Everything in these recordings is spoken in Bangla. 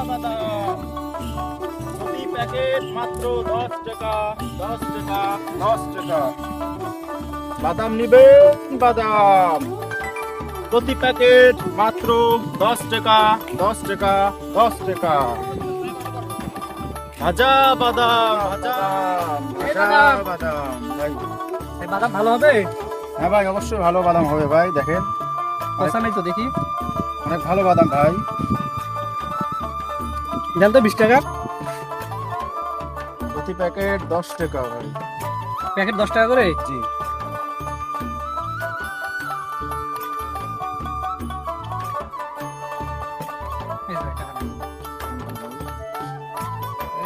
বাদাম প্রতি প্যাকেট মাত্র 10 টাকা 10 টাকা 10 টাকা। বাদাম নিবেন বাদাম প্রতি প্যাকেট মাত্র 10 টাকা 10 টাকা 10 টাকা। ভাজা বাদাম ভাজা বাদাম ভাই, এই বাদাম ভালো হবে? হ্যাঁ ভাই অবশ্যই ভালো বাদাম হবে ভাই। দেখেন পয়সা নেই তো দেখি। অনেক ভালো বাদাম ভাই। দেন তো 20 টাকা। প্রতি প্যাকেট 10 টাকা ভাই। প্যাকেট 10 টাকা করে? জি।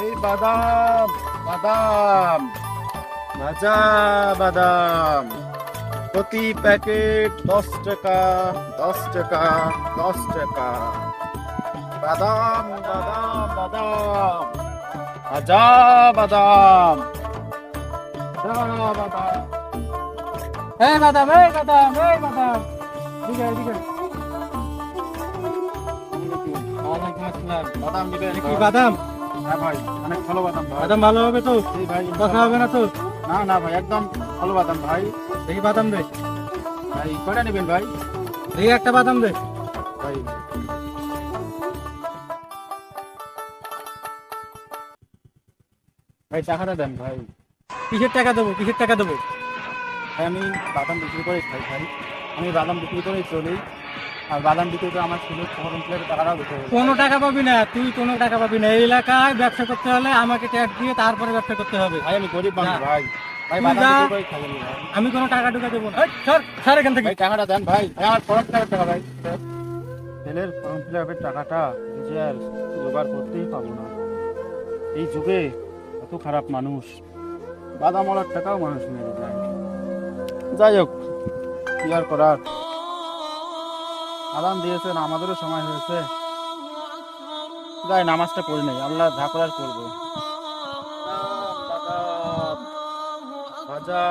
এই বাদাম বাদাম ভাজা বাদাম প্রতি প্যাকেট 10 টাকা 10 টাকা 10 টাকা। বাদাম বাদাম বাদাম ভাজা বাদাম বাদাম। এই বাদাম এই বাদাম এই বাদাম দিকে দিকে। ওয়ালাইকুম আসসালাম। বাদাম নিবেন কি বাদাম? হ্যাঁ ভাই অনেক ভালো বাদাম ভাই। বাদাম ভালো হবে তো? জি ভাই। কথা হবে না তো? না না ভাই একদম ভালো বাদাম ভাই। দেখি বাদাম দে ভাই কয়টা নেবেন ভাই? দেখি একটা বাদাম দে ভাই ভাই টাকাটা দেন ভাই। কিসের টাকা দেবো? কিসের টাকা দেবো? ভাই আমি বাদাম বিক্রি করে খাই ভাই। আমি বাদাম বিক্রি করেই চলি। আর বাদাম বিক্রি করে আমার ছিল ফর্ম প্লেটের টাকাটাও দিতে হবে। কোনো টাকা পাবি না, তুই কোনো টাকা পাবি না। এই এলাকায় ব্যবসা করতে হলে আমাকে ট্যাক্স দিয়ে তারপরে ব্যবসা করতে হবে। ভাই আমি গরিব মানুষ না। ভাই। ভাই তুই বাদাম যা। বিক্রি করেই খাই আমি ভাই। আমি কোনো টাকা টুকা দেবো না। এই, সর সর এখান থেকে। ভাই টাকাটা দেন ভাই। ভাই আমার ফর্ম প্লেটের টাকা ভাই। ছেলের ফর্ম প্লেটের টাকাটা নিজে আর জোগাড় করতেই পাবো না। এই যুগে এত খারাপ মানুষ, বাদামওয়ালার টাকাও মানুষ মেরে যায়। যাই হোক কি আর করার। আদান দিয়েছেন, আমাদেরও সময় হয়েছে। যাই নামাজটা পড়ি নাই, আল্লাহ যা করার করবো। ভাজা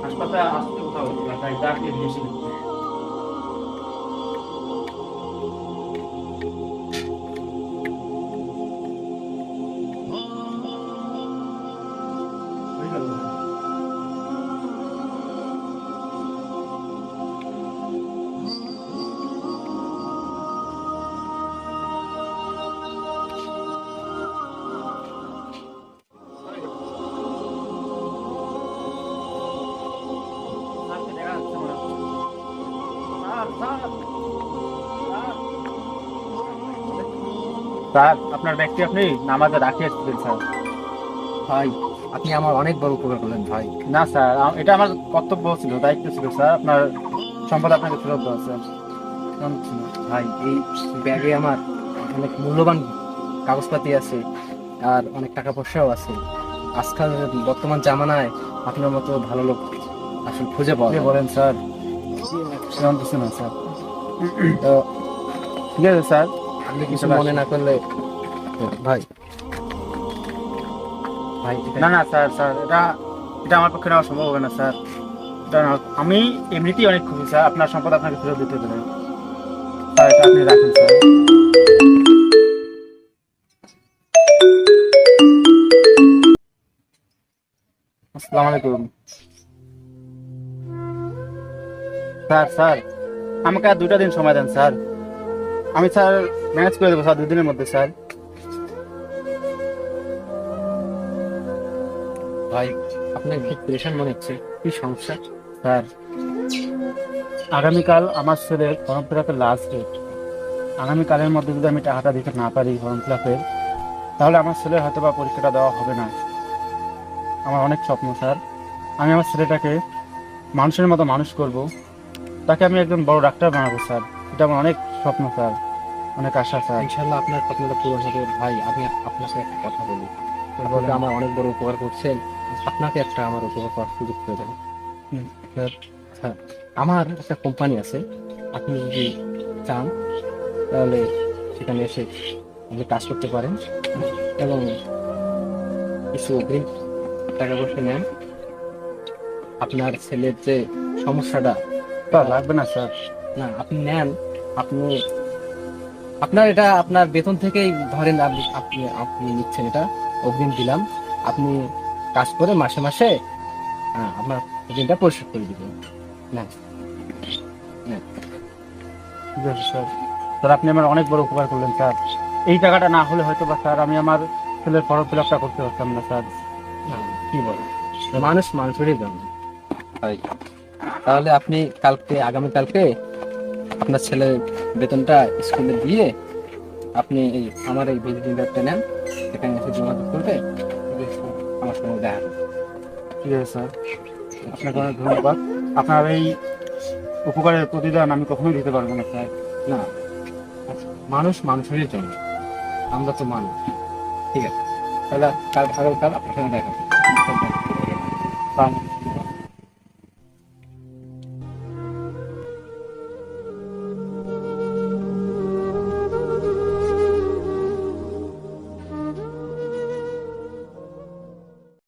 হাসপাতালে আসতে কোথাও তাই ডাকে বেশি। স্যার আপনার ব্যক্তি আপনি নামাজে রাখি এসেছিলেন স্যার। ভাই আপনি আমার অনেক বড় উপকার করলেন ভাই। না স্যার, এটা আমার কর্তব্য ছিল, দায়িত্ব ছিল স্যার। আপনার সম্পদ আপনাকে ফেরত দেওয়া স্যার। এমন কিছু না। ভাই এই ব্যাগে আমার অনেক মূল্যবান কাগজপাতি আছে আর অনেক টাকা পয়সাও আছে। আজকাল বর্তমান জামানায় আপনার মতো ভালো লোক আসলে খুঁজে পাওয়া কি যায় না। বলেন স্যার? এমন কিছু না স্যার। তো ঠিক আছে স্যার, আপনি কিছু মনে না করলে ভাই ভাই না না স্যার, স্যার এটা এটা আমার পক্ষে নেওয়া সম্ভব হবে না স্যার। এটা আমি এমনিতেই অনেক খুশি স্যার, আপনার সম্পদ আপনাকে ফেরত দিতে দেবে স্যার। এটা আপনি রাখেন স্যার। আসসালামু আলাইকুম স্যার। স্যার আমাকে আর 2টা দিন সময় দেন স্যার। আমি স্যার ম্যানেজ করে দেবো স্যার 2 দিনের মধ্যে স্যার। ভাই আপনার খুব প্রেশান মনে হচ্ছে, কি সমস্যা? স্যার আগামীকাল আমার ছেলের ফর্ম ফিল আপের লাস্ট ডেট। আগামীকালের মধ্যে যদি আমি টাকাটা দিতে না পারি ফর্ম ফিল আপের, তাহলে আমার ছেলের হয়তো বা পরীক্ষাটা দেওয়া হবে না। আমার অনেক স্বপ্ন স্যার, আমি আমার ছেলেটাকে মানুষের মতো মানুষ করব, তাকে আমি একজন বড় ডাক্তার বানাবো স্যার। এটা আমার অনেক স্বপ্ন স্যার, অনেক আশা স্যার। ইনশাল্লাহ আপনার স্বপ্নটা পূরণ হবে। ভাই আমি আপনাকে একটা কথা বলি, আপনি তো আমার অনেক বড় উপকার করছেন, আপনাকে একটা আমার উপকার করার সুযোগ করে দেবেন। স্যার হ্যাঁ, আমার একটা কোম্পানি আছে, আপনি যদি চান তাহলে সেখানে এসে আপনি কাজ করতে পারেন এবং কিছু অগ্রিম টাকা পয়সা নেন। আপনার ছেলের যে সমস্যাটা, স্যার লাগবে না স্যার। না আপনি নেন, আপনি আপনার এটা আপনার বেতন থেকেই ধরেন, আপনি আপনি আপনি নিচ্ছেন, এটা অগ্রিম দিলাম। আপনি কাজ করে মাসে মাসে আপনার ঋণটা পরিশোধ করে দিবেন। না ঠিক আছে স্যার। স্যার আপনি আমার অনেক বড় উপকার করলেন স্যার। এই টাকাটা না হলে হয়তো বা স্যার আমি আমার ছেলের ফর্ম ফিল আপটা করতে পারতাম না স্যার। না, কি বলেন, মানুষ মানুষেরই জন্য। তাহলে আপনি আগামীকালকে আপনার ছেলের বেতনটা স্কুলে দিয়ে আপনি আমার এই ভিজিটিং কার্ডটা নেন, এখানে এসে যোগাযোগ করবে, আমার সঙ্গে দেখা হবে। ঠিক আছে স্যার, আপনাকে অনেক ধন্যবাদ। আপনার এই উপকারের প্রতিদান আমি কখনোই দিতে পারবো না স্যার। না, মানুষ মানুষেরই জন্য, আমরা তো মানুষ। ঠিক আছে, তাহলে আগামীকাল আপনার সঙ্গে দেখা হবে। স্যার